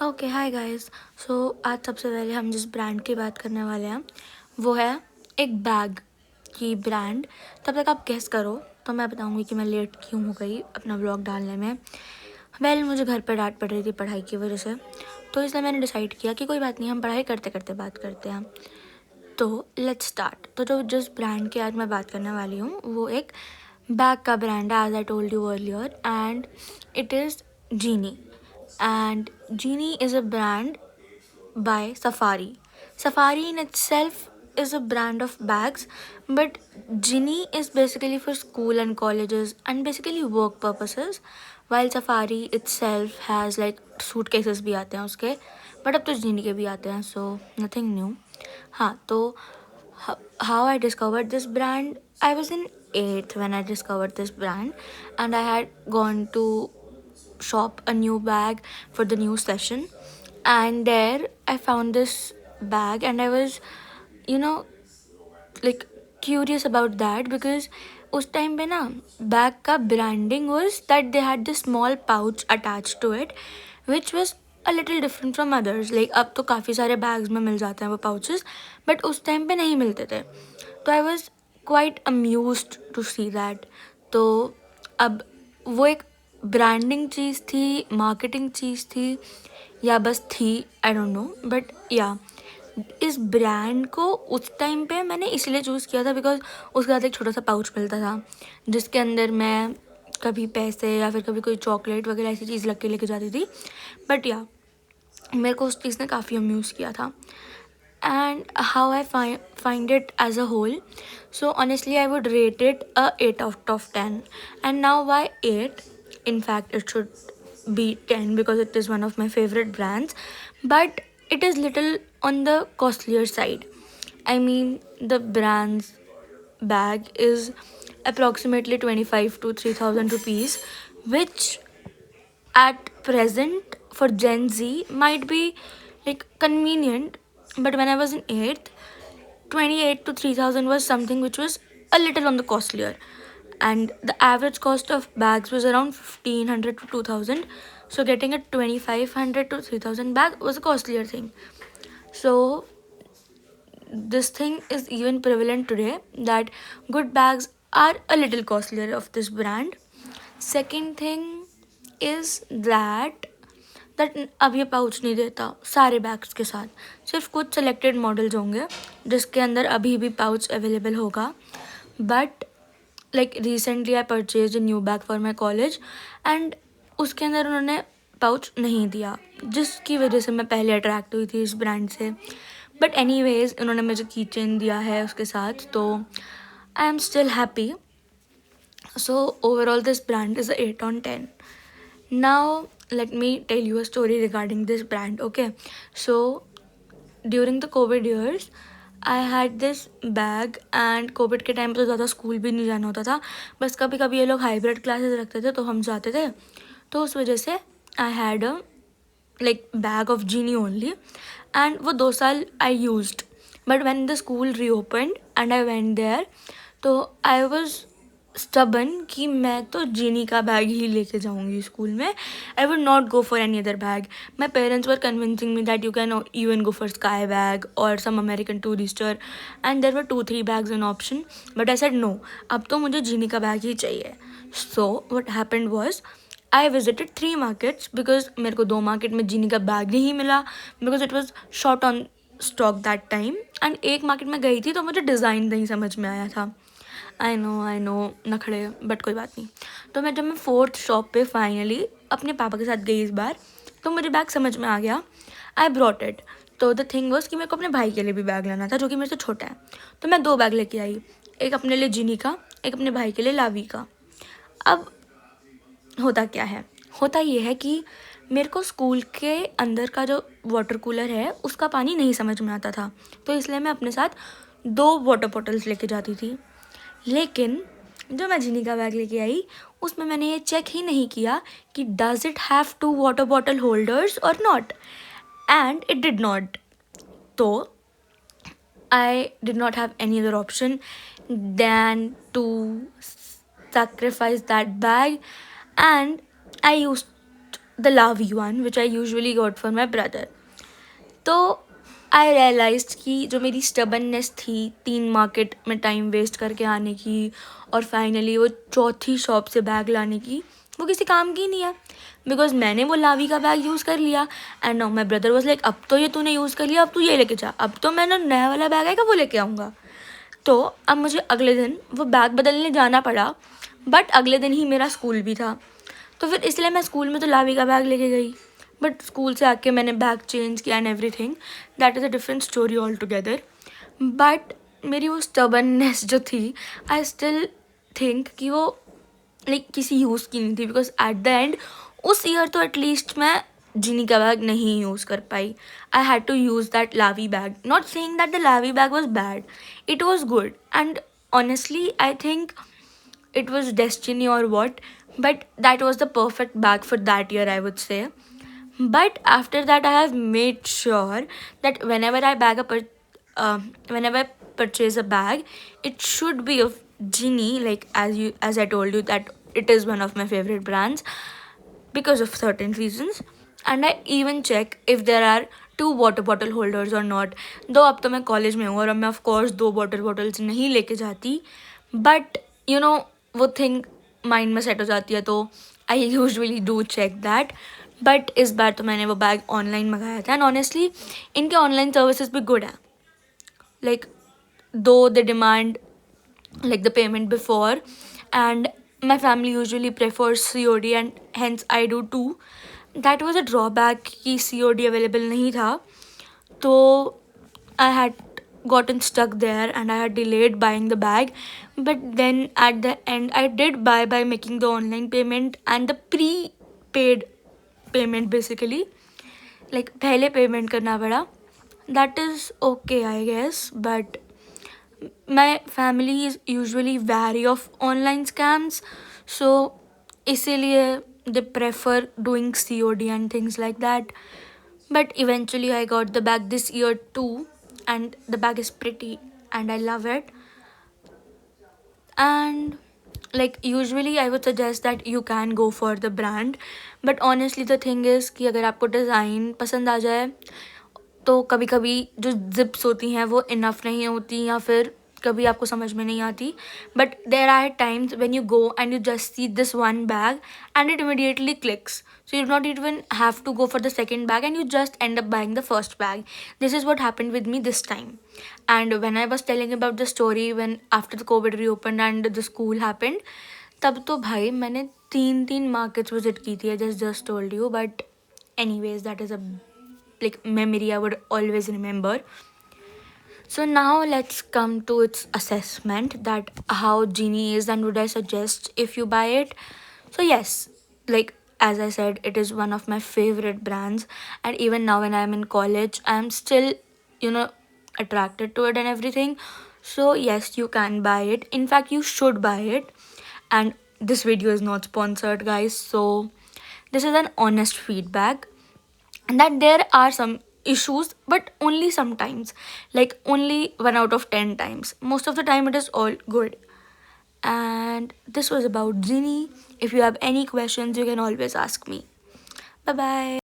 Okay hi guys. सो आज सबसे पहले हम जिस ब्रांड की बात करने वाले हैं वो है एक बैग की ब्रांड। तब तक आप गेस करो तो मैं बताऊंगी कि मैं लेट क्यों हो गई अपना व्लॉग डालने में। मुझे घर पर डांट पड़ रही थी पढ़ाई की वजह से, तो इसलिए मैंने डिसाइड किया कि कोई बात नहीं, हम पढ़ाई करते करते बात करते हैं। तो लेट्स स्टार्ट। तो जो जिस ब्रांड की आज मैं बात करने वाली हूँ वो एक बैग का ब्रांड है, as I told you earlier, and it is Genie. And Genie is a brand by Safari. Safari in itself is a brand of bags, but Genie is basically for school and colleges and basically work purposes, while Safari itself has like suitcases भी आते हैं उसके, but अब तो Genie के भी आते हैं, so nothing new. हाँ तो how I discovered this brand, I was in 8th when I discovered this brand, and I had gone to shop a new bag for the new session, and there I found this bag, and I was, you know, like curious about that because उस time पे ना bag का branding was that they had this small pouch attached to it which was a little different from others. Like अब तो काफ़ी सारे bags में मिल जाते हैं वो पाउचेस, बट उस टाइम पे नहीं मिलते थे, तो I was quite amused to see that. तो अब वो एक ब्रांडिंग चीज़ थी, मार्केटिंग चीज़ थी, या बस थी, आई डोंट नो, बट या इस ब्रांड को उस टाइम पे मैंने इसलिए चूज़ किया था बिकॉज उसके साथ एक छोटा सा पाउच मिलता था जिसके अंदर मैं कभी पैसे या फिर कभी कोई चॉकलेट वगैरह ऐसी चीज़ लग के लेके जाती थी. बट या मेरे को उस चीज़ ने काफ़ी अम्यूज़ किया था. And how I find it as a whole. So honestly, I would rate it a 8 out of 10. And now why 8? In fact, it should be 10 because it is one of my favorite brands. But it is little on the costlier side. I mean, the brand's bag is approximately 25 to 3000 rupees, which at present for Gen Z might be like convenient, but when I was in 8th, 28 to 3000 was something which was a little on the costlier, and the average cost of bags was around 1500 to 2000. So getting a 2500 to 3000 bag was a costlier thing. So this thing is even prevalent today that good bags are a little costlier of this brand. Second thing is that अब ये pouch नहीं देता सारे bags के साथ, सिर्फ कुछ selected models होंगे जिसके अंदर अभी भी पाउच अवेलेबल होगा. But like recently I purchase a new bag for my college, and उसके अंदर उन्होंने पाउच नहीं दिया, जिसकी वजह से मैं पहले अट्रैक्ट हुई थी इस ब्रांड से. बट एनी वेज उन्होंने मुझे की चेन दिया है उसके साथ, तो I am still happy. So overall this brand is a 8 on 10. Now let me tell you a story regarding this brand. Okay, so during the COVID years I had this bag, and Covid के time पे तो ज़्यादा school भी नहीं जाना होता था, बस कभी कभी ये लोग हाइब्रिड क्लासेस रखते थे तो हम जाते थे, तो उस वजह से I had a like bag of Genie only, and वो 2 साल I used. But when the school reopened and I went there, तो I was stubborn कि मैं तो जीनी का बैग ही लेके जाऊँगी स्कूल में. I would not go for any other bag. My parents were convincing me that you can even go for Sky bag or some American Tourister, and there were 2-3 bags in option. But I said no, अब तो मुझे जीनी का bag ही चाहिए. So what happened was I visited 3 markets because मेरे को 2 market में जीनी का bag नहीं मिला because it was short on stock that time, and एक मार्केट में गई थी तो मुझे डिज़ाइन नहीं समझ में आया था. आई नो नखड़े, बट कोई बात नहीं. तो जब मैं 4th शॉप पे फाइनली अपने पापा के साथ गई इस बार, तो मुझे बैग समझ में आ गया. I brought it. तो द थिंग वॉज कि मेरे को अपने भाई के लिए भी बैग लेना था जो कि मेरे से छोटा है, तो मैं 2 बैग लेके आई, एक अपने लिए जीनी का, एक अपने भाई के लिए लावी का. अब होता क्या है, होता ये है कि मेरे को स्कूल के अंदर का जो वाटर कूलर है उसका पानी नहीं समझ में आता था, तो इसलिए मैं अपने साथ 2 वाटर बॉटल्स लेके जाती थी. लेकिन जो मैं जीनी का बैग लेके आई उसमें मैंने ये चेक ही नहीं किया कि does it have 2 water bottle holders और not, and it did not. तो I did not have any other option than to sacrifice that bag, and I used the Lavi one which I usually got for my brother. तो आई realised कि जो मेरी stubbornness थी 3 market में time waste करके आने की और फाइनली वो चौथी शॉप से बैग लाने की, वो किसी काम की नहीं है, बिकॉज मैंने वो लावी का बैग यूज़ कर लिया and now my brother was like अब तो ये तूने यूज़ कर लिया, अब तू ये लेके जा, अब तो मैंने नया वाला बैग आएगा वो लेके आऊँगा. तो अब मुझे अगले दिन वो बैग बदलने जाना पड़ा, बट अगले दिन ही मेरा स्कूल भी था, तो फिर इसलिए मैं स्कूल में तो लावी का बैग लेके गई, बट स्कूल से आके मैंने बैग चेंज किया and everything. That is a different story all together. But मेरी वो स्टबननेस जो थी, आई स्टिल थिंक कि वो लाइक किसी यूज़ की नहीं थी, बिकॉज एट द एंड उस ईयर तो एटलीस्ट मैं जिनी का बैग नहीं यूज़ कर पाई. I had to use that Lavie bag. Not saying that the Lavie bag was bad, it was good and honestly I think it was destiny or what, but that was the perfect bag for that year, I would say. But after that I have made sure that whenever I purchase a bag, it should be of Genie, like as I told you that it is one of my favorite brands because of certain reasons. And I even check if there are 2 water bottle holders or not. दो अब तो मैं college में हूँ और अब मैं of course 2 water bottles नहीं लेके जाती, बट यू नो वो थिंग माइंड में सेट हो जाती है, तो I usually do check that. But इस बार तो मैंने वो बैग ऑनलाइन मंगाया था एंड ऑनेस्टली इनके ऑनलाइन सर्विसेज भी गुड है. like though they demand like the payment before, and my family usually prefers COD and hence I do too. That was a drawback कि COD available नहीं था, तो I had gotten stuck there and I had delayed buying the bag. But then at the end I did buy by making the online payment and the pre-paid payment basically. like पहले payment करना पड़ा. That is okay I guess, but my family is usually wary of online scams, so इसीलिए they prefer doing COD and things like that. But eventually I got the bag this year too, and the bag is pretty and I love it. And like usually I would suggest that you can go for the brand, but honestly the thing is कि अगर आपको design पसंद आ जाए तो कभी कभी जो zips होती हैं वो इनफ नहीं होती या फिर कभी आपको समझ में नहीं आती. But there are times when you go and you just see this one bag and it immediately clicks, so you do not even have to go for the second bag and you just end up buying the first bag. This is what happened with me this time. And when I was telling about the story when after the COVID reopened and the school happened, तब तो भाई मैंने 3 markets visit की थी. I just told you, but anyways that is a like memory I would always remember. So now let's come to its assessment, that how Genie is and would I suggest if you buy it. So yes, like as I said, it is one of my favorite brands, and even now when I'm in college I'm still you know attracted to it and everything. So yes, you can buy it. In fact, you should buy it. And this video is not sponsored guys, so this is an honest feedback, and that there are some issues, but only sometimes, like only 1 out of 10 times. Most of the time it is all good. And this was about Genie. If you have any questions you can always ask me. Bye bye.